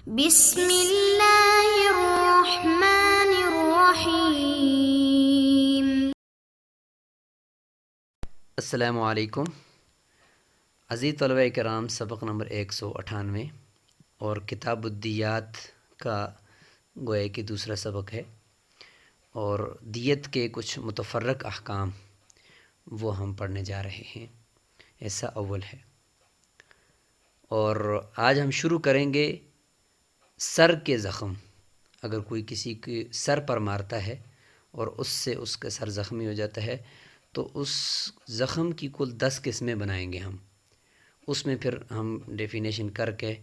بسم اللہ الرحمن الرحیم۔ السلام علیکم عزیز طلبہ کرام، سبق نمبر 198 اور کتاب الدیات کا گویا کہ دوسرا سبق ہے، اور دیت کے کچھ متفرق احکام وہ ہم پڑھنے جا رہے ہیں۔ ایسا اول ہے، اور آج ہم شروع کریں گے سر کے زخم۔ اگر کوئی کسی کے سر پر مارتا ہے اور اس سے اس کا سر زخمی ہو جاتا ہے تو اس زخم کی کل 10 قسمیں بنائیں گے ہم۔ اس میں پھر ہم ڈیفینیشن کر کے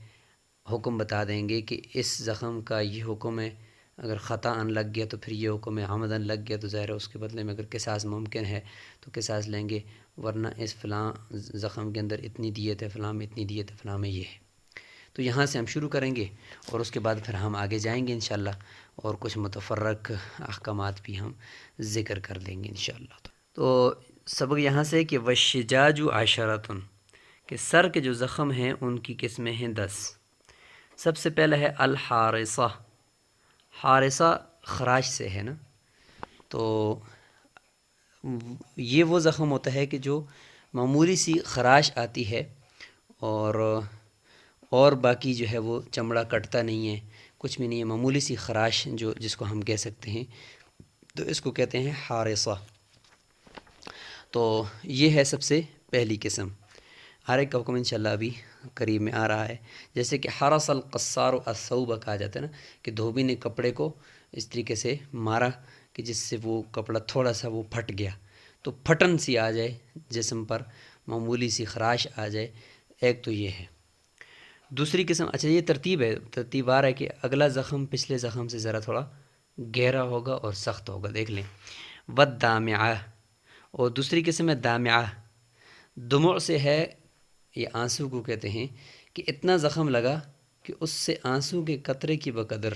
حکم بتا دیں گے کہ اس زخم کا یہ حکم ہے، اگر خطا ان لگ گیا تو پھر یہ حکم ہے، عمدن لگ گیا تو ظاہر ہے اس کے بدلے میں اگر قصاص ممکن ہے تو قصاص لیں گے، ورنہ اس فلاں زخم کے اندر اتنی دیت ہے، فلاں میں اتنی دیت ہے، فلاں میں یہ ہے۔ تو یہاں سے ہم شروع کریں گے اور اس کے بعد پھر ہم آگے جائیں گے انشاءاللہ، اور کچھ متفرق احکامات بھی ہم ذکر کر دیں گے انشاءاللہ۔ تو سبق یہاں سے کہ وَالشِّجَاجُ عَشَرَةٌ، کہ سر کے جو زخم ہیں ان کی قسمیں ہیں 10۔ سب سے پہلا ہے الحارثہ۔ حارثہ خراش سے ہے نا، تو یہ وہ زخم ہوتا ہے کہ جو معمولی سی خراش آتی ہے اور باقی جو ہے وہ چمڑا کٹتا نہیں ہے، کچھ بھی نہیں ہے، معمولی سی خراش جس کو ہم کہہ سکتے ہیں، تو اس کو کہتے ہیں حارثہ۔ تو یہ ہے سب سے پہلی قسم۔ ہر ایک کا حکم انشاءاللہ ابھی قریب میں آ رہا ہے، جیسے کہ حرس القصار الثوب کہا جاتا ہے نا، کہ دھوبی نے کپڑے کو اس طریقے سے مارا کہ جس سے وہ کپڑا تھوڑا سا وہ پھٹ گیا، تو پھٹن سی آ جائے جسم پر، معمولی سی خراش آ جائے، ایک تو یہ ہے۔ دوسری قسم، اچھا یہ ترتیب آ رہا ہے کہ اگلا زخم پچھلے زخم سے ذرا تھوڑا گہرا ہوگا اور سخت ہوگا، دیکھ لیں۔ والدامعہ، اور دوسری قسم ہے دامعہ۔ دموع سے ہے، یہ آنسو کو کہتے ہیں، کہ اتنا زخم لگا کہ اس سے آنسو کے قطرے کی بقدر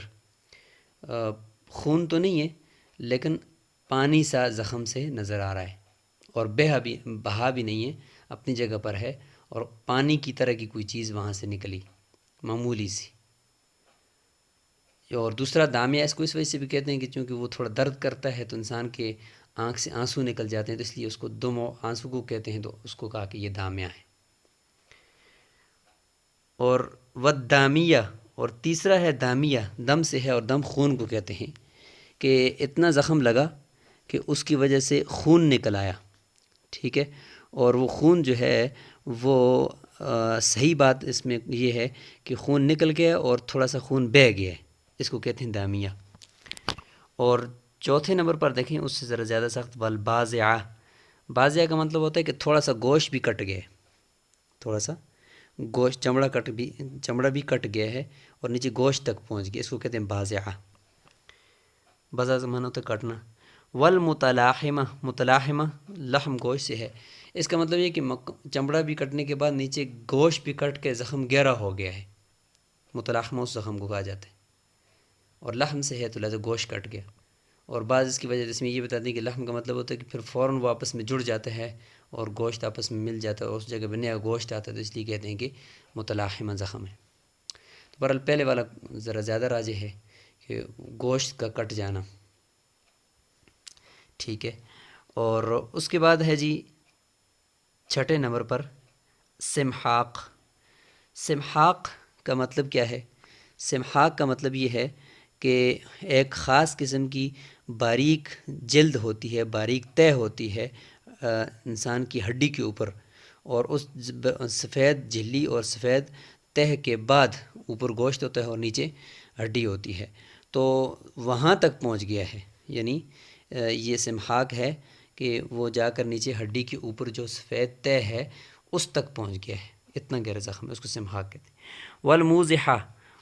خون تو نہیں ہے لیکن پانی سا زخم سے نظر آ رہا ہے، اور بہا بھی نہیں ہے، اپنی جگہ پر ہے، اور پانی کی طرح کی کوئی چیز وہاں سے نکلی معمولی سی۔ اور دوسرا دامیہ اس کو اس وجہ سے بھی کہتے ہیں کہ چونکہ وہ تھوڑا درد کرتا ہے تو انسان کے آنکھ سے آنسو نکل جاتے ہیں، تو اس لیے اس کو دموع آنسو کو کہتے ہیں، تو اس کو کہا کہ یہ دامیہ ہے۔ اور والدامیہ، اور تیسرا ہے دامیہ، دم سے ہے اور دم خون کو کہتے ہیں، کہ اتنا زخم لگا کہ اس کی وجہ سے خون نکل آیا، ٹھیک ہے، اور وہ خون جو ہے وہ صحیح بات اس میں یہ ہے کہ خون نکل گیا اور تھوڑا سا خون بہہ گیا ہے، اس کو کہتے ہیں دامیہ۔ اور چوتھے نمبر پر دیکھیں اس سے ذرا زیادہ سخت، والبازعہ۔ بازعہ کا مطلب ہوتا ہے کہ تھوڑا سا گوشت بھی کٹ گیا ہے، تھوڑا سا گوشت چمڑا بھی کٹ گیا ہے اور نیچے گوشت تک پہنچ گیا، اس کو کہتے ہیں بازعہ۔ بازا سے معنی ہوتا ہے کٹنا۔ والمتلاحمہ، متلاحمہ لحم گوشت سے ہے، اس کا مطلب یہ کہ چمڑا بھی کٹنے کے بعد نیچے گوشت بھی کٹ کے زخم گہرا ہو گیا ہے، متلاحمہ اس زخم کو کہا جاتا ہے، اور لحم سے ہے تو لہذا گوشت کٹ گیا۔ اور بعض اس کی وجہ اس میں یہ بتاتے ہیں کہ لحم کا مطلب ہوتا ہے کہ پھر فوراً وہ آپس میں جڑ جاتا ہے اور گوشت آپس میں مل جاتا ہے، اور اس جگہ پہ نیا گوشت آتا ہے، تو اس لیے کہتے ہیں کہ متلاحمہ زخم ہے۔ تو بہرحال پہلے والا ذرا زیادہ راجح ہے کہ گوشت کا کٹ جانا، ٹھیک ہے۔ اور اس کے بعد ہے جی چھٹے نمبر پر سمحاق۔ سمحاق کا مطلب کیا ہے؟ سمحاق کا مطلب یہ ہے کہ ایک خاص قسم کی باریک جلد ہوتی ہے، باریک تہ ہوتی ہے انسان کی ہڈی کے اوپر، اور اس سفید جھلی اور سفید تہ کے بعد اوپر گوشت ہوتا ہے اور نیچے ہڈی ہوتی ہے، تو وہاں تک پہنچ گیا ہے، یعنی یہ سمحاق ہے کہ وہ جا کر نیچے ہڈی کے اوپر جو سفید تہ ہے اس تک پہنچ گیا ہے، اتنا گہرا زخم ہے، اس کو سمحاق کہتے ہیں۔ والموزحہ،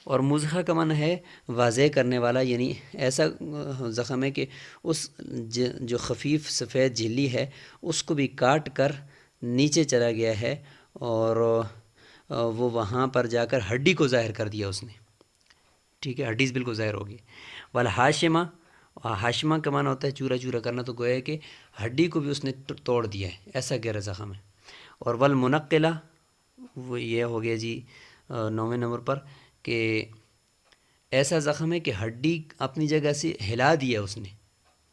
اور موزحہ کا معنی ہے واضح کرنے والا، یعنی ایسا زخم ہے کہ اس جو خفیف سفید جھلی ہے اس کو بھی کاٹ کر نیچے چلا گیا ہے، اور وہ وہاں پر جا کر ہڈی کو ظاہر کر دیا اس نے، ٹھیک ہے، ہڈی بالکل ظاہر ہو گئی۔ والحاشمہ، ہاشمہ کا معنی ہوتا ہے چورا چورا کرنا، تو گویا کہ ہڈی کو بھی اس نے توڑ دیا ہے، ایسا گہرا زخم ہے۔ اور والمنقلہ، وہ یہ ہو گیا جی 9ویں نمبر پر، کہ ایسا زخم ہے کہ ہڈی اپنی جگہ سے ہلا دیا اس نے،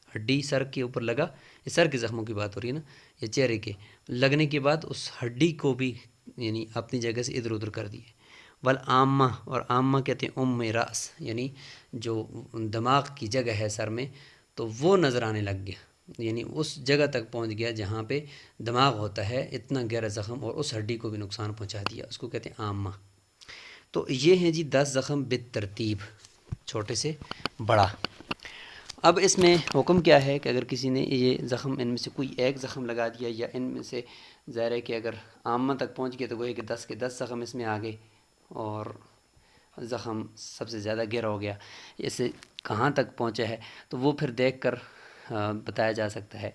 ہڈی سر کے اوپر لگا، یہ سر کے زخموں کی بات ہو رہی ہے نا، یہ چہرے کے لگنے کے بعد اس ہڈی کو بھی یعنی اپنی جگہ سے ادھر ادھر کر دیے۔ والعامہ، اور عامہ کہتے ہیں ام راس، یعنی جو دماغ کی جگہ ہے سر میں، تو وہ نظر آنے لگ گیا، یعنی اس جگہ تک پہنچ گیا جہاں پہ دماغ ہوتا ہے، اتنا گہرا زخم، اور اس ہڈی کو بھی نقصان پہنچا دیا، اس کو کہتے ہیں عامہ۔ تو یہ ہیں جی 10 زخم بالترتیب، چھوٹے سے بڑا۔ اب اس میں حکم کیا ہے کہ اگر کسی نے یہ زخم ان میں سے کوئی ایک زخم لگا دیا، یا ان میں سے ظاہر ہے کہ اگر عامہ تک پہنچ گیا تو گویا کہ 10 کے 10 زخم اس میں آ گئے، اور زخم سب سے زیادہ گہرا ہو گیا، اسے کہاں تک پہنچا ہے تو وہ پھر دیکھ کر بتایا جا سکتا ہے۔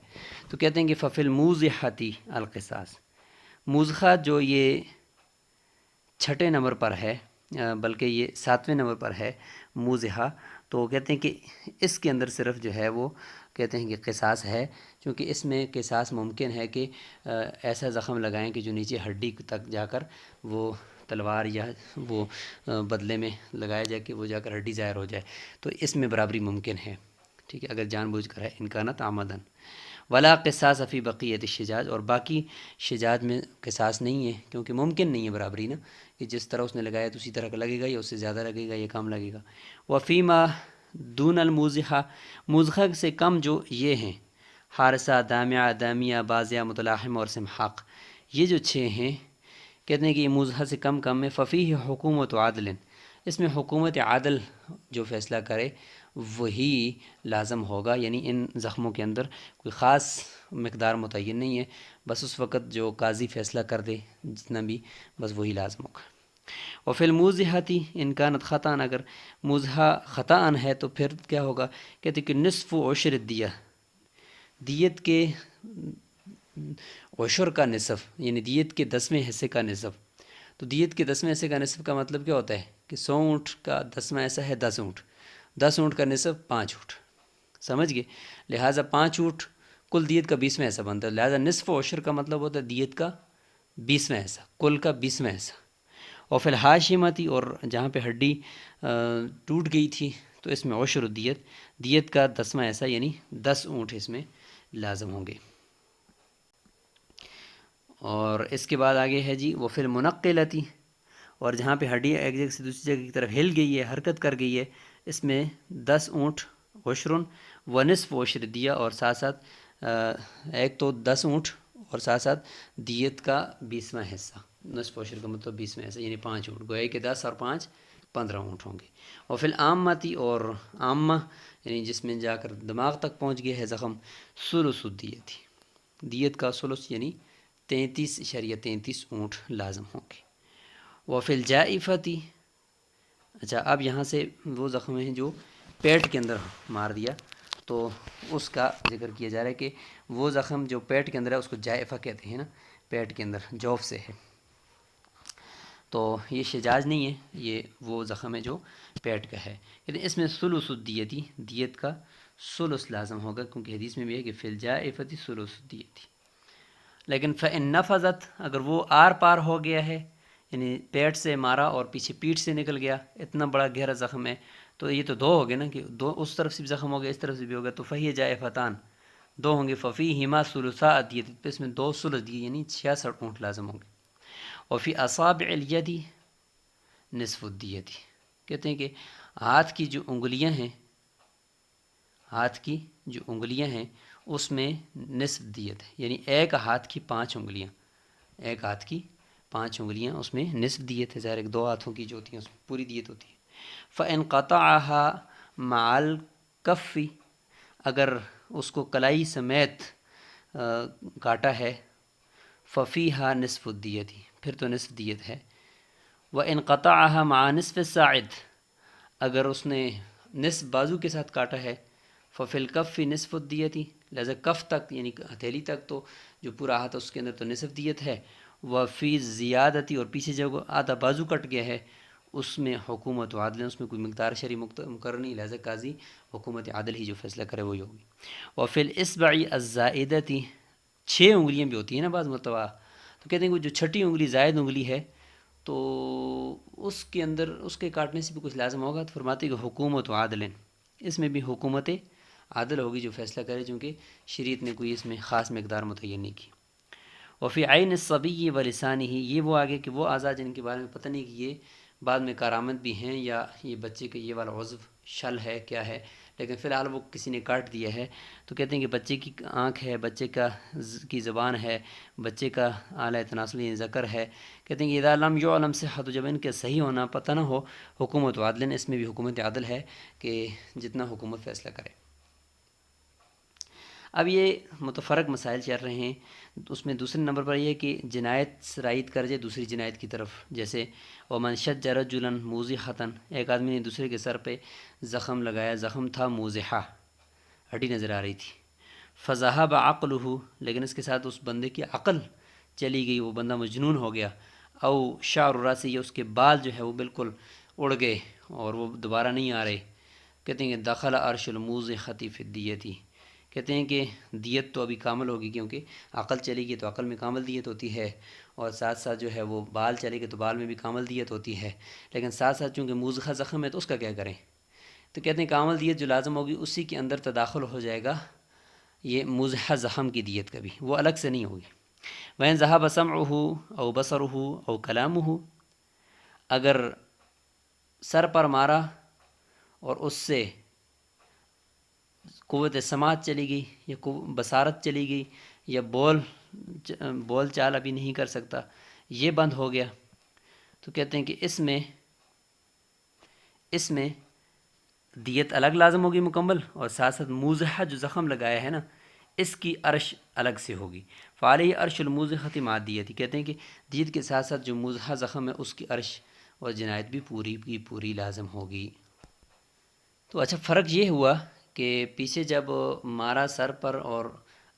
تو کہتے ہیں کہ ففی الموضحۃ القصاص، موضحہ جو یہ 6 نمبر پر ہے، بلکہ یہ 7ویں نمبر پر ہے موضحہ، تو کہتے ہیں کہ اس کے اندر صرف جو ہے وہ کہتے ہیں کہ قصاص ہے، چونکہ اس میں قصاص ممکن ہے کہ ایسا زخم لگائیں کہ جو نیچے ہڈی تک جا کر وہ تلوار یا وہ بدلے میں لگایا جائے کہ وہ جا کر ہڈی ظاہر ہو جائے، تو اس میں برابری ممکن ہے، ٹھیک ہے، اگر جان بوجھ کر ہے، امکانات آمدن۔ ولا قصاص فی بقیت الشجاج، اور باقی شجاج میں قصاص نہیں ہے، کیونکہ ممکن نہیں ہے برابری نا، کہ جس طرح اس نے لگایا تو اسی طرح کا لگے گا، یا اس سے زیادہ لگے گا، یا کم لگے گا۔ وفیما دون الموضحہ، موضحہ سے کم جو یہ ہیں، حارثہ، دامعہ، دامیہ، بازیہ، متلاحم اور سمحاق، یہ جو 6 ہیں، کہتے ہیں کہ یہ موضحہ سے کم ہے۔ ففیہ حکومت عادل، اس میں حکومت عادل جو فیصلہ کرے وہی لازم ہوگا، یعنی ان زخموں کے اندر کوئی خاص مقدار متعین نہیں ہے، بس اس وقت جو قاضی فیصلہ کر دے جتنا بھی، بس وہی لازم ہوگا۔ وفی الموضحۃ ان کانت خطأ، اگر موضحہ خطأ ہے تو پھر کیا ہوگا، کہتے کہ نصف عشر الدیہ، دیت کے عشر کا نصف، یعنی دیت کے 10ویں حصے کا نصف۔ تو دیت کے 10ویں حصے کا نصف کا مطلب کیا ہوتا ہے کہ 100 اونٹ کا 10واں حصہ ہے 10 اونٹ، 10 اونٹ کا نصف 5 اونٹ، سمجھ گئے، لہٰذا 5 اونٹ کل دیت کا 20واں حصہ بنتا ہے، لہٰذا نصف عشر کا مطلب ہوتا ہے دیت کا 20واں حصہ، کل کا 20واں حصہ۔ اور فی الحاشمتی، اور جہاں پہ ہڈی ٹوٹ گئی تھی تو اس میں عشر دیت، دیت کا 10واں حصہ، یعنی 10 اونٹ اس میں لازم ہوں گے۔ اور اس کے بعد آگے ہے جی وہ فی المنقلتی، اور جہاں پہ ہڈی ایک جگہ سے دوسری جگہ کی طرف ہل گئی ہے، حرکت کر گئی ہے، اس میں 10 اونٹ عشرن و نصف عشر دیہ، اور ساتھ ساتھ ایک تو 10 اونٹ اور ساتھ ساتھ دیت کا 20واں حصہ، نصف عشر کا مطلب 20واں حصہ، یعنی 5 اونٹ، گویا کہ 10 اور 5 15 اونٹ ہوں گے۔ اور فی العامتی، اور عامہ یعنی جس میں جا کر دماغ تک پہنچ گیا ہے زخم، ثلث الدیت، دیت کا ثلث یعنی 33.33 اونٹ لازم ہوں گے۔ وفی الجائفتی، اچھا اب یہاں سے وہ زخم ہیں جو پیٹ کے اندر مار دیا، تو اس کا ذکر کیا جا رہا ہے کہ وہ زخم جو پیٹ کے اندر ہے اس کو جائفہ کہتے ہیں نا، پیٹ کے اندر جوف سے ہے، تو یہ شجاج نہیں ہے، یہ وہ زخم ہے جو پیٹ کا ہے، لیکن اس میں ثلث الدیتی، دیت کا ثلث لازم ہوگا، کیونکہ حدیث میں بھی ہے کہ فی الجائفتی ثلث الدیتی۔ لیکن فإن نفذت، اگر وہ آر پار ہو گیا ہے، یعنی پیٹ سے مارا اور پیچھے پیٹھ سے نکل گیا، اتنا بڑا گہرا زخم ہے، تو یہ تو 2 ہو گئے نا، کہ 2 اس طرف سے بھی زخم ہو گیا، اس طرف سے بھی ہو گیا، تو فہی جائفتان، 2 ہوں گے، ففیہما ثلثا الدیت، تو اس میں 2 ثلث دیے، یعنی 66 اونٹ لازم ہوں گے۔ وفی اصابع الید نصف الدیت، کہتے ہیں کہ ہاتھ کی جو انگلیاں ہیں، ہاتھ کی جو انگلیاں ہیں اس میں نصف دیت ہے، یعنی ایک ہاتھ کی 5 انگلیاں، ایک ہاتھ کی 5 انگلیاں اس میں نصف دیت ہے، ظاہر 2 ہاتھوں کی جو ہوتی ہیں اس میں پوری دیت ہوتی ہے۔ فإن قطعها مع الکف، اگر اس کو کلائی سمیت کاٹا ہے، ففیہا نصف الدیت، پھر تو نصف دیت ہے۔ وإن قطعها مع نصف الساعد، اگر اس نے نصف بازو کے ساتھ کاٹا ہے، ففی الکف نصف الدیت، لہذا کف تک یعنی ہتھیلی تک تو جو پورا ہاتھ اس کے اندر تو نصف دیت ہے۔ وفی زیادتی، اور پیچھے جب آدھا بازو کٹ گیا ہے اس میں حکومت عادل، اس میں کوئی مقدار شرعی مقرر نہیں، لہذا قاضی حکومت عادل ہی جو فیصلہ کرے وہی ہوگی۔ وفی الاصبع الزائدتی، 6 انگلیاں بھی ہوتی ہیں نا بعض مرتبہ، تو کہتے ہیں کہ جو 6ٹھی انگلی زائد انگلی ہے تو اس کے اندر اس کے کاٹنے سے بھی کچھ لازم ہوگا، تو فرماتے کہ حکومت و عادل، اس میں بھی حکومت عادل ہوگی جو فیصلہ کرے، چونکہ شریعت نے کوئی اس میں خاص مقدار متعین نہیں کی۔ وفی عین الصبی و لسانہ، یہ وہ آگے کہ وہ اعضاء جن کے بارے میں پتہ نہیں کہ یہ بعد میں کارآمد بھی ہیں یا یہ بچے کے یہ والا عضو شل ہے کیا ہے، لیکن فی الحال وہ کسی نے کاٹ دیا ہے، تو کہتے ہیں کہ بچے کی آنکھ ہے، بچے کی زبان ہے، بچے کا اعلیٰ تناسل یعنی ذکر ہے، کہتے ہیں کہ اذا لم یعلم صحت، جب ان کے صحیح ہونا پتہ نہ ہو، حکومت عادل، اس میں بھی حکومت عادل ہے کہ جتنا حکومت فیصلہ کرے۔ اب یہ متفرق مسائل چل رہے ہیں، اس میں دوسرے نمبر پر یہ کہ جنایت سرایت کر جائے دوسری جنایت کی طرف، جیسے ومن شج رجلا موضحۃ، ایک آدمی نے دوسرے کے سر پہ زخم لگایا، زخم تھا موضحہ، ہڈی نظر آ رہی تھی، فذهب عقلہ، لیکن اس کے ساتھ اس بندے کی عقل چلی گئی، وہ بندہ مجنون ہو گیا، او شعر راسہ، یا اس کے بال جو ہے وہ بالکل اڑ گئے اور وہ دوبارہ نہیں آ رہے، کہتے ہیں کہ دخل عرش الموضحۃ فی الدیۃ، کہتے ہیں کہ دیت تو ابھی کامل ہوگی، کیونکہ عقل چلی گئی تو عقل میں کامل دیت ہوتی ہے، اور ساتھ ساتھ جو ہے وہ بال چلے گئے تو بال میں بھی کامل دیت ہوتی ہے، لیکن ساتھ ساتھ چونکہ موضحہ زخم ہے تو اس کا کیا کریں، تو کہتے ہیں کامل دیت جو لازم ہوگی اسی کے اندر تداخل ہو جائے گا یہ موضحہ زخم کی دیت کا بھی، وہ الگ سے نہیں ہوگی۔ وَإِنْ ذَهَبَ سَمْعُهُ أَوْ بَصَرُهُ أَوْ كَلَامُهُ، اگر سر پر مارا اور اس سے قوت سماعت چلی گئی یا بصارت چلی گئی یا بول چال ابھی نہیں کر سکتا، یہ بند ہو گیا، تو کہتے ہیں کہ اس میں دیت الگ لازم ہوگی مکمل، اور ساتھ ساتھ موضحہ جو زخم لگایا ہے نا اس کی عرش الگ سے ہوگی، فعلیہ عرش الموضحۃ مع دیت، کہتے ہیں کہ دیت کے ساتھ ساتھ جو موضحہ زخم ہے اس کی عرش اور جنایت بھی پوری کی پوری لازم ہوگی۔ تو اچھا فرق یہ ہوا کہ پیچھے جب مارا سر پر اور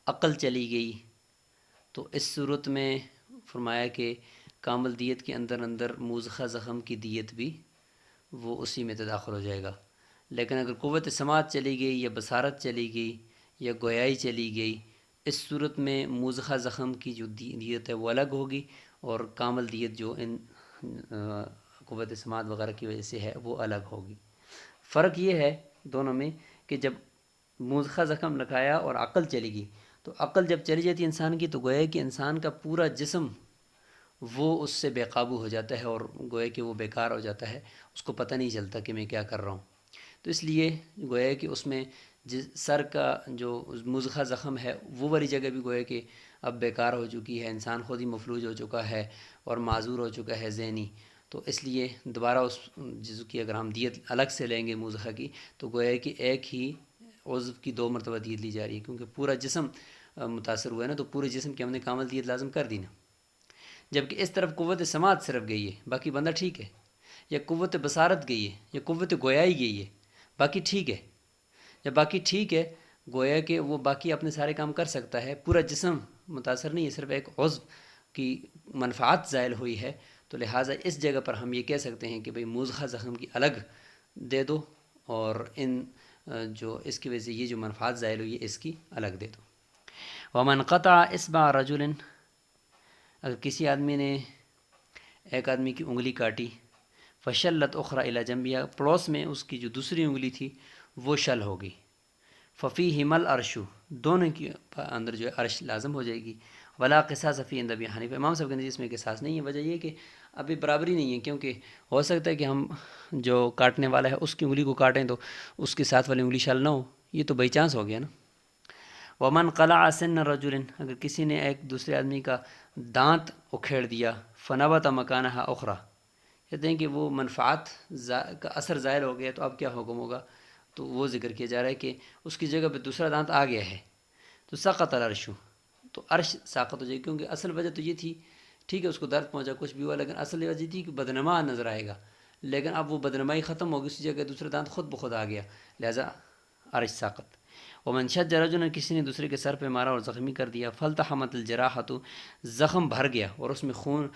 عقل چلی گئی تو اس صورت میں فرمایا کہ کامل دیت کے اندر موضحہ زخم کی دیت بھی وہ اسی میں تداخل ہو جائے گا، لیکن اگر قوت سماعت چلی گئی یا بصارت چلی گئی یا گویائی چلی گئی، اس صورت میں موضحہ زخم کی جو دیت ہے وہ الگ ہوگی، اور کامل دیت جو ان قوت سماعت وغیرہ کی وجہ سے ہے وہ الگ ہوگی۔ فرق یہ ہے دونوں میں کہ جب موضحہ زخم لگایا اور عقل چلی گئی، تو عقل جب چلی جاتی ہے انسان کی تو گویا کہ انسان کا پورا جسم وہ اس سے بے قابو ہو جاتا ہے، اور گویا کہ وہ بیکار ہو جاتا ہے، اس کو پتہ نہیں چلتا کہ میں کیا کر رہا ہوں، تو اس لیے گویا کہ اس میں سر کا جو موضحہ زخم ہے وہ والی جگہ بھی گویا کہ اب بیکار ہو چکی ہے، انسان خود ہی مفلوج ہو چکا ہے اور معذور ہو چکا ہے ذہنی، تو اس لیے دوبارہ اس جزو کی اگر ہم دیت الگ سے لیں گے موضحہ کی تو گویا کہ ایک ہی عضو کی 2 مرتبہ دیت لی جا رہی ہے، کیونکہ پورا جسم متاثر ہوا ہے نا، تو پورے جسم کی ہم نے کامل دیت لازم کر دی نا، جبکہ اس طرف قوت سماعت صرف گئی ہے باقی بندہ ٹھیک ہے، یا قوت بصارت گئی ہے یا قوت گویائی گئی ہے باقی ٹھیک ہے، جب باقی ٹھیک ہے گویا کہ وہ باقی اپنے سارے کام کر سکتا ہے، پورا جسم متاثر نہیں ہے، صرف ایک عضو کی منفعت زائل ہوئی ہے، تو لہٰذا اس جگہ پر ہم یہ کہہ سکتے ہیں کہ بھئی موضحہ زخم کی الگ دے دو، اور ان جو اس کی وجہ سے یہ جو منفعت زائل ہوئی ہے اس کی الگ دے دو۔ ومن قطع اصبع رجل، اگر کسی آدمی نے ایک آدمی کی انگلی کاٹی، فشلت اخرى الی جنبها، پڑوس میں اس کی جو دوسری انگلی تھی وہ شل ہو گئی، ففیہما العرش، دونوں کے اندر جو ہے عرش لازم ہو جائے گی، ولا قصاص فی عند ابی حنیفہ، امام صاحب کے نزدیک اس میں قصاص نہیں ہے، وجہ یہ کہ ابھی برابری نہیں ہے، کیونکہ ہو سکتا ہے کہ ہم جو کاٹنے والا ہے اس کی انگلی کو کاٹیں تو اس کے ساتھ والی انگلی شل نہ ہو، یہ تو بائی چانس ہو گیا نا۔ ومن قلع سن رجل، اگر کسی نے ایک دوسرے آدمی کا دانت اکھیڑ دیا، فنبت مکانہا اخرى، کہتے ہیں کہ وہ منفعت کا اثر زائل ہو گیا، تو اب کیا حکم ہوگا، تو وہ ذکر کیا جا رہا ہے کہ اس کی جگہ پہ دوسرا دانت آ گیا ہے تو سقط العرش، تو عرش ساقط ہو جائے، کیونکہ اصل وجہ تو یہ تھی، ٹھیک ہے اس کو درد پہنچا کچھ بھی ہوا، لیکن اصل وجہ تھی کہ بدنما نظر آئے گا، لیکن اب وہ بدنمائی ختم ہوگی، اسی جگہ دوسرا دانت خود بخود آ گیا، لہذا عرش ساقط۔ ومن شج رجلا، کسی نے دوسرے کے سر پہ مارا اور زخمی کر دیا، فالتحمت الجراحۃ، زخم بھر گیا اور اس میں خون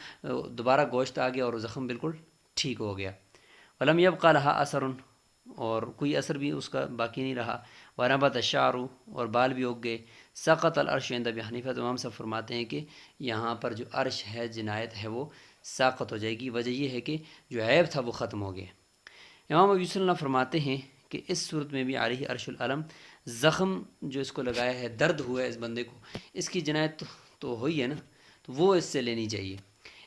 دوبارہ گوشت آ گیا اور زخم بالکل ٹھیک ہو گیا، ولم یبقى لها اثر، اور کوئی اثر بھی اس کا باقی نہیں رہا، ونبت الشعر، اور بال بھی اگ گئے، سقط العرش عند ابی حنیفہ، امام صاحب فرماتے ہیں کہ یہاں پر جو عرش ہے جنایت ہے وہ ساقط ہو جائے گی۔ وجہ یہ ہے کہ جو عیب تھا وہ ختم ہو گیا۔ امام ابو یوسف اللہ فرماتے ہیں کہ اس صورت میں بھی علیہ عرش العلم، زخم جو اس کو لگایا ہے، درد ہوا ہے اس بندے کو، اس کی جنایت تو ہوئی ہے نا، تو وہ اس سے لینی چاہیے۔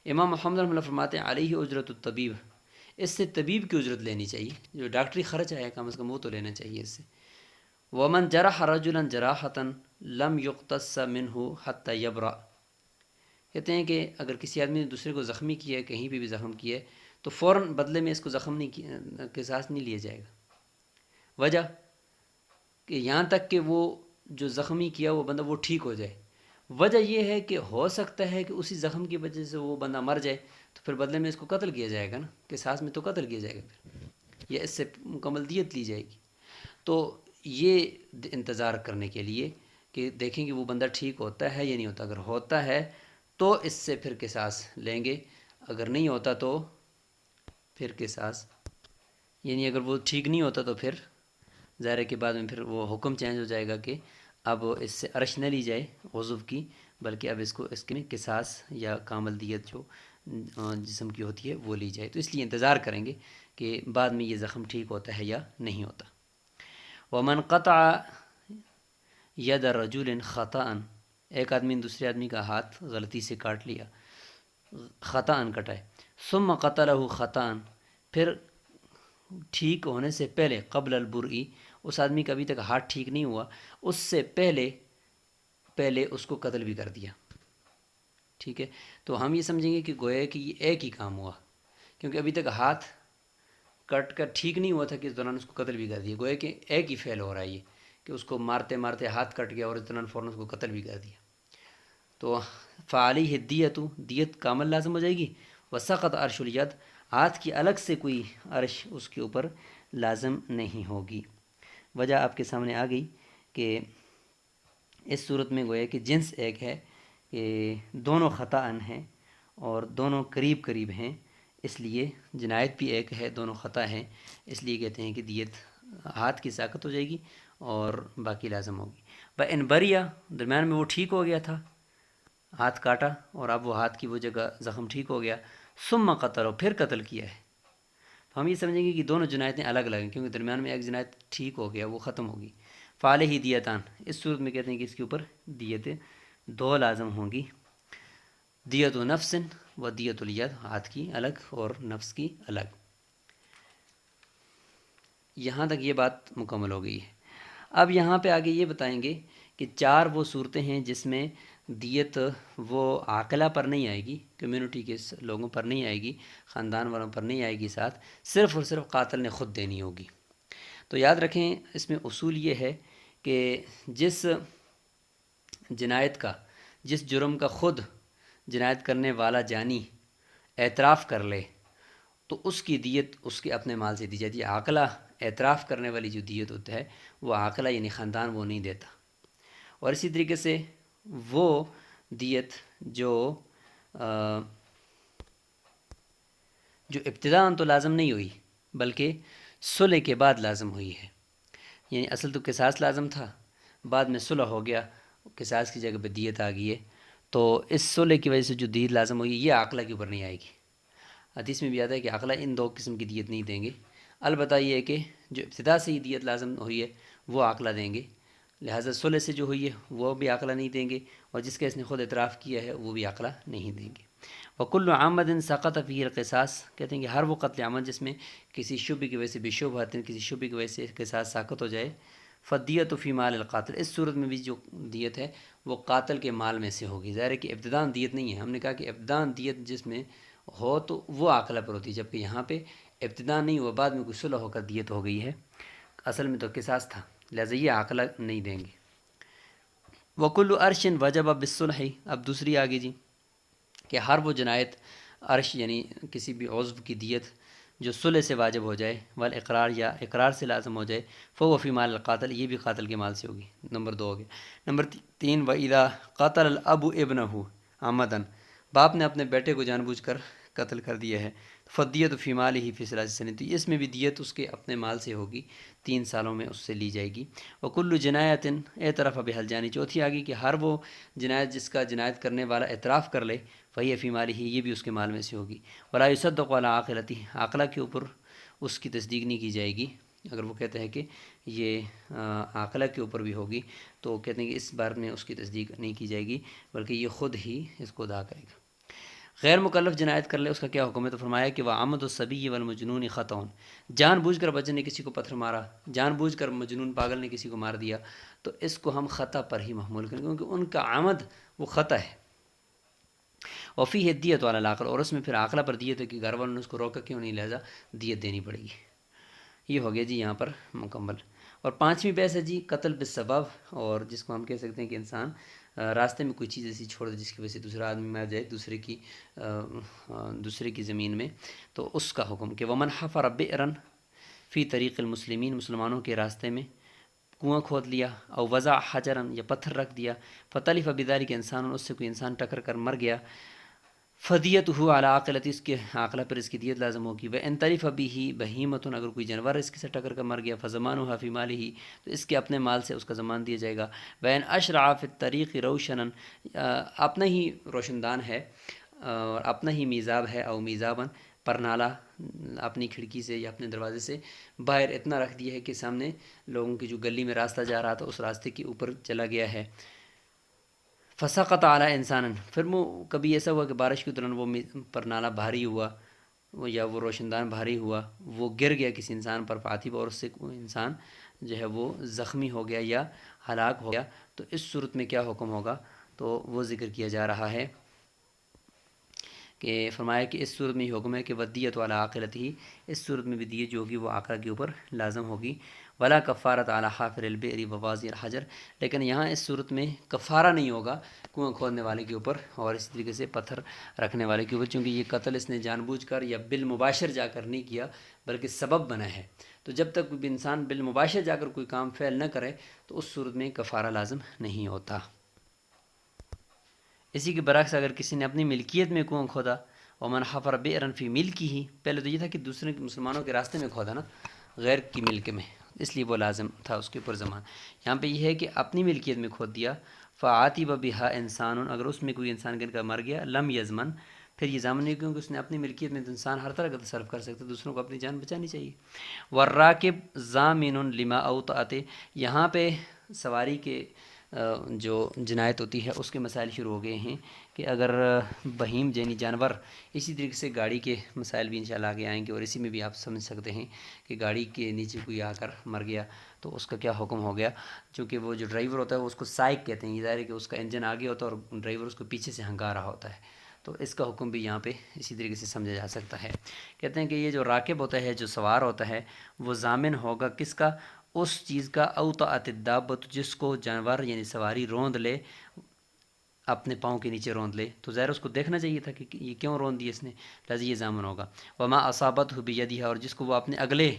امام محمد رحمۃ اللہ فرماتے ہیں علیہ اجرت الطبیب، اس سے طبیب کی اجرت لینی چاہیے، جو ڈاکٹری خرچ آیا کم از کم وہ تو لینا چاہیے اس سے۔ ومن جرح رجلا جراحۃ لم یقتص منہ حتی یبرأ، کہتے ہیں کہ اگر کسی آدمی نے دوسرے کو زخمی کیا ہے، کہیں بھی زخم کیا ہے، تو فوراً بدلے میں اس کو زخم نہیں قصاص نہیں لیا جائے گا۔ وجہ کہ یہاں تک کہ وہ جو زخمی کیا وہ بندہ وہ ٹھیک ہو جائے۔ وجہ یہ ہے کہ ہو سکتا ہے کہ اسی زخم کی وجہ سے وہ بندہ مر جائے، تو پھر بدلے میں اس کو قتل کیا جائے گا نا، قصاص میں تو قتل کیا جائے گا پھر، یا اس سے مکمل دیت لی جائے گی۔ تو یہ انتظار کرنے کے لیے کہ دیکھیں کہ وہ بندہ ٹھیک ہوتا ہے یا نہیں ہوتا، اگر ہوتا ہے تو اس سے پھر قصاص لیں گے، اگر نہیں ہوتا تو پھر قصاص، یعنی اگر وہ ٹھیک نہیں ہوتا تو پھر ظاہر ہے کہ بعد میں پھر وہ حکم چینج ہو جائے گا کہ اب اس سے عرش نہ لی جائے عضو کی، بلکہ اب اس کے قصاص یا کامل دیت جو جسم کی ہوتی ہے وہ لی جائے۔ تو اس لیے انتظار کریں گے کہ بعد میں یہ زخم ٹھیک ہوتا ہے یا نہیں ہوتا۔ ومن قطع ید رجل خطأ، ایک آدمی نے دوسرے آدمی کا ہاتھ غلطی سے کاٹ لیا، خطأ کٹائے، ثم قتلہ خطأ، پھر ٹھیک ہونے سے پہلے، قبل البرئی، اس آدمی کا ابھی تک ہاتھ ٹھیک نہیں ہوا، اس سے پہلے اس کو قتل بھی کر دیا، ٹھیک ہے، تو ہم یہ سمجھیں گے کہ گویا کہ یہ ایک ہی کام ہوا، کیونکہ ابھی تک ہاتھ کٹ کر ٹھیک نہیں ہوا تھا کہ اس دوران اس کو قتل بھی کر دیا، گویا کہ ایک ہی فعل ہو رہا ہے یہ، کہ اس کو مارتے مارتے ہاتھ کٹ گیا اور اس دوران فوراً اس کو قتل بھی کر دیا، تو فعلیہ الدیۃ، دیت کامل لازم ہو جائے گی، وسقط عرش الید، ہاتھ کی الگ سے کوئی عرش اس کے اوپر لازم نہیں ہوگی۔ وجہ آپ کے سامنے آ گئی کہ اس صورت میں گویا کہ جنس ایک ہے، کہ دونوں خطأ ہیں اور دونوں قریب ہیں، اس لیے جنایت بھی ایک ہے، دونوں خطا ہیں، اس لیے کہتے ہیں کہ دیت ہاتھ کی ساقط ہو جائے گی اور باقی لازم ہوگی۔ بَإِنْ بَرِيَ، درمیان میں وہ ٹھیک ہو گیا تھا، ہاتھ کاٹا اور اب وہ ہاتھ کی وہ جگہ زخم ٹھیک ہو گیا، ثم قتل، پھر قتل کیا ہے، ہم یہ سمجھیں گے کہ دونوں جنایتیں الگ الگ ہیں، کیونکہ درمیان میں ایک جنایت ٹھیک ہو گیا، وہ ختم ہوگی۔ فعلیہ دیتان، اس صورت میں کہتے ہیں کہ اس کے اوپر دیتیں دو لازم ہوں گی، دیت و نفس و دیت الید، ہاتھ کی الگ اور نفس کی الگ۔ یہاں تک یہ بات مکمل ہو گئی ہے۔ اب یہاں پہ آگے یہ بتائیں گے کہ چار وہ صورتیں ہیں جس میں دیت وہ عاقلہ پر نہیں آئے گی، کمیونٹی کے لوگوں پر نہیں آئے گی، خاندان والوں پر نہیں آئے گی، ساتھ صرف اور صرف قاتل نے خود دینی ہوگی۔ تو یاد رکھیں اس میں اصول یہ ہے کہ جس جنایت کا، جس جرم کا خود جنایت کرنے والا جانی اعتراف کر لے تو اس کی دیت اس کے اپنے مال سے دی جاتی ہے۔ عاقلہ اعتراف کرنے والی جو دیت ہوتا ہے وہ عاقلہ یعنی خاندان وہ نہیں دیتا۔ اور اسی طریقے سے وہ دیت جو ابتداءً تو لازم نہیں ہوئی بلکہ صلح کے بعد لازم ہوئی ہے، یعنی اصل تو قصاص لازم تھا، بعد میں صلح ہو گیا، قصاص کی جگہ پہ دیت آ گئی ہے، تو اس صلح کی وجہ سے جو دیت لازم ہوئی یہ عاقلہ کے اوپر نہیں آئے گی۔ حدیث میں بھی آتا ہے کہ عاقلہ ان دو قسم کی دیت نہیں دیں گے، البتہ یہ ہے کہ جو ابتدا سے ہی دیت لازم ہوئی ہے وہ عاقلہ دیں گے، لہٰذا صلح سے جو ہوئی ہے وہ بھی عاقلہ نہیں دیں گے، اور جس کا اس نے خود اعتراف کیا ہے وہ بھی عاقلہ نہیں دیں گے۔ وکل عامد سقط فیہ القصاص، کہتے ہیں کہ ہر وہ قتل عامد جس میں کسی شبہ کی وجہ سے بشبہۃ، کسی شبہ کی وجہ سے قصاص ساقط ہو جائے، فدیت فی مال القاتل، اس صورت میں بھی جو دیت ہے وہ قاتل کے مال میں سے ہوگی۔ ظاہر ہے کہ ابتداءً دیت نہیں ہے، ہم نے کہا کہ ابتداءً دیت جس میں ہو تو وہ عاقلہ پر ہوتی ہے، جبکہ یہاں پہ ابتداء نہیں ہوا، بعد میں کوئی صلح ہو کر دیت ہو گئی ہے، اصل میں تو قصاص تھا، لہٰذا یہ عاقلہ نہیں دیں گے۔ وکل عرش وجب بالصلح، اب دوسری آگے جی کہ ہر وہ جنایت عرش یعنی کسی بھی عضو کی دیت جو صلح سے واجب ہو جائے، والاقرار یا اقرار سے لازم ہو جائے، فهو فی مال القاتل، یہ بھی قاتل کے مال سے ہوگی۔ نمبر 2 ہو گیا۔ نمبر 3 وَإِذَا قَتَلَ الْأَبُ ابْنَهُ عَمَدًا، باپ نے اپنے بیٹے کو جان بوجھ کر قتل کر دیا ہے، فدیت فی مالہ فی 3 سنین، تو اس میں بھی دیت اس کے اپنے مال سے ہوگی، 3 سالوں میں اس سے لی جائے گی۔ وکل جنایت اعترف بها الجانی، چوتھی آگی کہ ہر وہ جنایت جس کا جنایت کرنے والا اعتراف کر لے، فہی فی مالہ، یہ بھی اس کے مال میں سے ہوگی۔ ولا یصدق علی عاقلتہ، عاقلہ کے اوپر اس کی تصدیق نہیں کی جائے گی۔ اگر وہ کہتے ہیں کہ یہ عاقلہ کے اوپر بھی ہوگی تو کہتے ہیں کہ اس بار میں اس کی تصدیق نہیں کی جائے گی، بلکہ یہ خود ہی اس کو ادا کرے گا۔ غیر مکلف جنایت کر لے، اس کا کیا حکم ہے؟ تو فرمایا کہ وعمد الصبی والمجنون خطأ، جان بوجھ کر بچے نے کسی کو پتھر مارا، جان بوجھ کر مجنون پاگل نے کسی کو مار دیا، تو اس کو ہم خطا پر ہی محمول کریں گے، کیونکہ ان کا عمد وہ خطا ہے۔ وفی ہے دیت والا العقل، اور اس میں پھر عاقلہ پر دیت ہے کہ گھر والوں نے اس کو روکا کیوں نہیں، لہٰذا دیت دینی پڑے گی۔ یہ ہو گیا جی یہاں پر مکمل۔ اور پانچویں بحث ہے جی قتل بالسبب، اور جس کو ہم کہہ سکتے ہیں کہ انسان راستے میں کوئی چیز ایسی چھوڑ دے جس کی وجہ سے دوسرا آدمی مر جائے دوسرے کی زمین میں، تو اس کا حکم کہ ومن حفر بئرا فی طریق المسلمین، مسلمانوں کے راستے میں کنواں کھود لیا، او وضع حجرا، یا پتھر رکھ دیا، فتلف بذلک انسان، اس سے کوئی انسان ٹکر کر مر گیا، فدیت ہو علی عاقلتی، اس کے عاقلہ پر اس کی دیت لازم ہوگی۔ وان تلف بہ بہیمۃ، اگر کوئی جانور اس کے سے ٹکر کر مر گیا، فضمانها فی مالہ، تو اس کے اپنے مال سے اس کا ضمان دیا جائے گا۔ وان اشرع فی الطریق روشنا، اپنا ہی روشن دان ہے اور اپنا ہی میزاب ہے، او میزابا، پر نالا اپنی کھڑکی سے یا اپنے دروازے سے باہر اتنا رکھ دیا ہے کہ سامنے لوگوں کی جو گلی میں راستہ جا رہا تھا اس راستے کے اوپر چلا گیا ہے، فسقط علی انسان، پھر وہ کبھی ایسا ہوا کہ بارش کے دوران وہ پر نالا بھاری ہوا یا وہ روشن دان بھاری ہوا، وہ گر گیا کسی انسان پر، فاتب، اور اس سے کوئی انسان جو ہے وہ زخمی ہو گیا یا ہلاک ہو گیا، تو اس صورت میں کیا حکم ہوگا؟ تو وہ ذکر کیا جا رہا ہے کہ فرمایا کہ اس صورت میں یہ حکم ہے کہ ودیت والا عاقلت ہی، اس صورت میں بھی دیت جو ہوگی وہ عاقلہ کے اوپر لازم ہوگی۔ ولا کفارت علی حافر البئر وواضع الحجر، لیکن یہاں اس صورت میں کفارہ نہیں ہوگا کنواں کھودنے والے کے اوپر اور اسی طریقے سے پتھر رکھنے والے کے اوپر، چونکہ یہ قتل اس نے جان بوجھ کر یا بالمباشر جا کر نہیں کیا بلکہ سبب بنا ہے، تو جب تک کوئی انسان بالمباشر جا کر کوئی کام فعل نہ کرے تو اس صورت میں کفارہ لازم نہیں ہوتا۔ اسی کے برعکس اگر کسی نے اپنی ملکیت میں کنواں کھودا، ومن حفر بئرا فی ملکی ہی، پہلے تو یہ تھا کہ دوسرے مسلمانوں کے راستے میں کھودا نا، غیر کی ملک میں، اس لیے وہ لازم تھا اس کے اوپر زمان۔ یہاں پہ یہ ہے کہ اپنی ملکیت میں کھود دیا، فعاتب بہا انسان، اگر اس میں کوئی انسان گر کر مر گیا، لم یزمن، پھر یہ ضامن نہیں، کیونکہ اس نے اپنی ملکیت میں تو انسان ہر طرح کا تصرف کر سکتا ہے، دوسروں کو اپنی جان بچانی چاہیے۔ والراکب ضامن لما اوطأت، یہاں پہ سواری کے جو جنایت ہوتی ہے اس کے مسائل شروع ہو گئے ہیں کہ اگر بہیم یعنی جانور، اسی طریقے سے گاڑی کے مسائل بھی انشاءاللہ آگے آئیں گے، اور اسی میں بھی آپ سمجھ سکتے ہیں کہ گاڑی کے نیچے کوئی آ کر مر گیا تو اس کا کیا حکم ہو گیا، چونکہ وہ جو ڈرائیور ہوتا ہے وہ اس کو سائق کہتے ہیں، یہ ظاہر ہے کہ اس کا انجن آگے ہوتا ہے اور ڈرائیور اس کو پیچھے سے ہنکا رہا ہوتا ہے، تو اس کا حکم بھی یہاں پہ اسی طریقے سے سمجھا جا سکتا ہے۔ کہتے ہیں کہ یہ جو راکب ہوتا ہے، جو سوار ہوتا ہے، وہ ضامن ہوگا کس کا؟ اس چیز کا اوطأت الدابۃ، جس کو جانور یعنی سواری روند لے، اپنے پاؤں کے نیچے روند لے، تو ظاہر اس کو دیکھنا چاہیے تھا کہ یہ کیوں روند دی اس نے، لہٰذا یہ ضامن ہوگا۔ وما اصابتہ بیدہا، اور جس کو وہ اپنے اگلے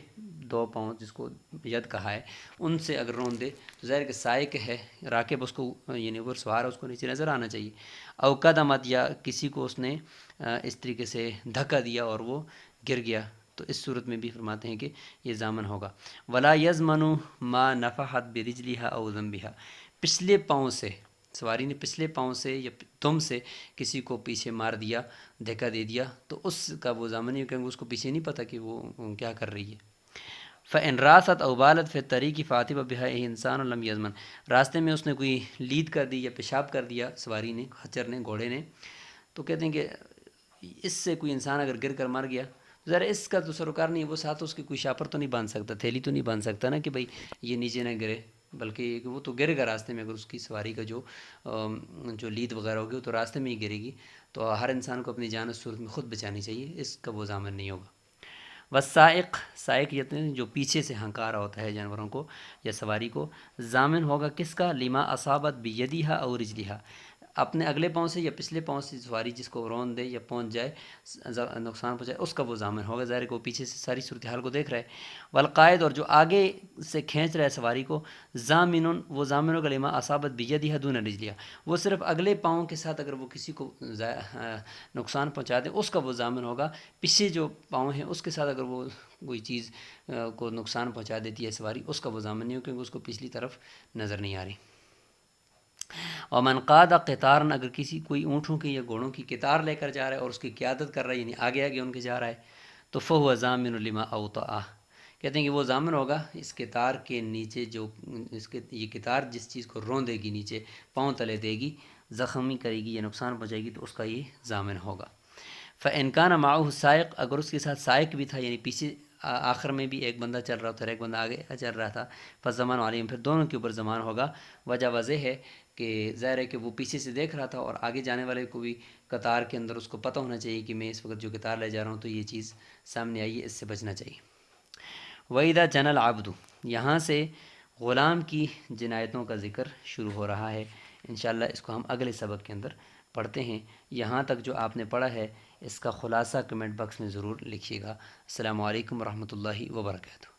دو پاؤں، جس کو ید کہا ہے، ان سے اگر روند دے تو ظاہر کہ سائق ہے، راکب اس کو یعنی اوپر سوار ہے، اس کو نیچے نظر آنا چاہیے۔ او قدمت، یا کسی کو اس نے اس طریقے سے دھکا دیا اور وہ گر گیا، تو اس صورت میں بھی فرماتے ہیں کہ یہ ضامن ہوگا۔ ولا یضمن ما نفحت برجلها او ذنبها، پچھلے پاؤں سے، سواری نے پچھلے پاؤں سے یا دم سے کسی کو پیچھے مار دیا، دھکا دے دیا، تو اس کا وہ ضامن نہیں، کیونکہ اس کو پیچھے نہیں پتہ کہ وہ کیا کر رہی ہے۔ فَإِن رَاثَتْ أَوْ بَالَتْ فِي الطَّرِيقِ فَعَاتِبَ بِهَا إِنسَانٌ لَمْ يَضْمَنْ، راستے میں اس نے کوئی لید کر دی یا پیشاب کر دیا سواری نے، خچر نے، گھوڑے نے، تو کہتے ہیں کہ اس سے کوئی انسان اگر گر کر مر گیا، ذرا اس کا تو سروکار نہیں، وہ ساتھ اس کی کوئی شاپر تو نہیں باندھ سکتا، تھیلی تو نہیں باندھ سکتا نا کہ بھائی یہ نیچے نہ گرے، بلکہ وہ تو گرے گا راستے میں، اگر اس کی سواری کا جو لید وغیرہ ہوگی تو راستے میں ہی گرے گی، تو ہر انسان کو اپنی جان اس صورت میں خود بچانی چاہیے، اس کا وہ ضامن نہیں ہوگا۔ والسائق، سائق یہ جو پیچھے سے ہنکا رہا ہوتا ہے جانوروں کو یا سواری کو، ضامن ہوگا کس کا؟ لما اصابت بیدہا او رجلہا، اپنے اگلے پاؤں سے یا پچھلے پاؤں سے سواری جس کو رون دے یا پہنچ جائے، نقصان پہنچائے، اس کا وہ ضامن ہوگا، ظاہر ہے کہ وہ پیچھے سے ساری صورتحال کو دیکھ رہا ہے۔ والقائد، اور جو آگے سے کھینچ رہا ہے سواری کو، ضامن، وہ ضامن ہوگا لما اصابت بیدہا دون رجلہا، وہ صرف اگلے پاؤں کے ساتھ اگر وہ کسی کو نقصان پہنچا دے اس کا وہ ضامن ہوگا، پیچھے جو پاؤں ہیں اس کے ساتھ اگر وہ کوئی چیز کو نقصان پہنچا دیتی ہے سواری، اس کا وہ ضامن نہیں ہو، کیونکہ اس کو پچھلی طرف نظر نہیں آ رہی۔ اور من قاد قطارن، اگر کسی کوئی اونٹوں کی یا گھوڑوں کی قطار لے کر جا رہا ہے اور اس کی قیادت کر رہا ہے، یعنی آگے آگے ان کے جا رہا ہے، تو فہو ضامن لما اوطأہ، کہتے ہیں کہ وہ ضامن ہوگا اس قطار کے نیچے، جو اس کے یہ قطار جس چیز کو رون دے گی، نیچے پاؤں تلے دے گی، زخمی کرے گی یا نقصان پہنچائے گی، تو اس کا یہ ضامن ہوگا۔ فإن كان معه سائق، اگر اس کے ساتھ سائق بھی تھا، یعنی پیچھے آخر میں بھی ایک بندہ چل رہا تھا اور ایک بندہ آگے چل رہا تھا، فالضمان علیہم، پھر دونوں کے اوپر ضمان ہوگا۔ وجہ واضح ہے کہ ظاہر ہے کہ وہ پیچھے سے دیکھ رہا تھا اور آگے جانے والے کو بھی قطار کے اندر اس کو پتہ ہونا چاہیے کہ میں اس وقت جو قطار لے جا رہا ہوں تو یہ چیز سامنے آئی ہے، اس سے بچنا چاہیے۔ وَإِذَا جَنَى الْعَبْدُ، یہاں سے غلام کی جنایتوں کا ذکر شروع ہو رہا ہے۔ انشاءاللہ اس کو ہم اگلے سبق کے اندر پڑھتے ہیں۔ یہاں تک جو آپ نے پڑھا ہے اس کا خلاصہ کمنٹ باکس میں ضرور لکھیے گا۔ السلام علیکم ورحمۃ اللہ وبرکاتہ۔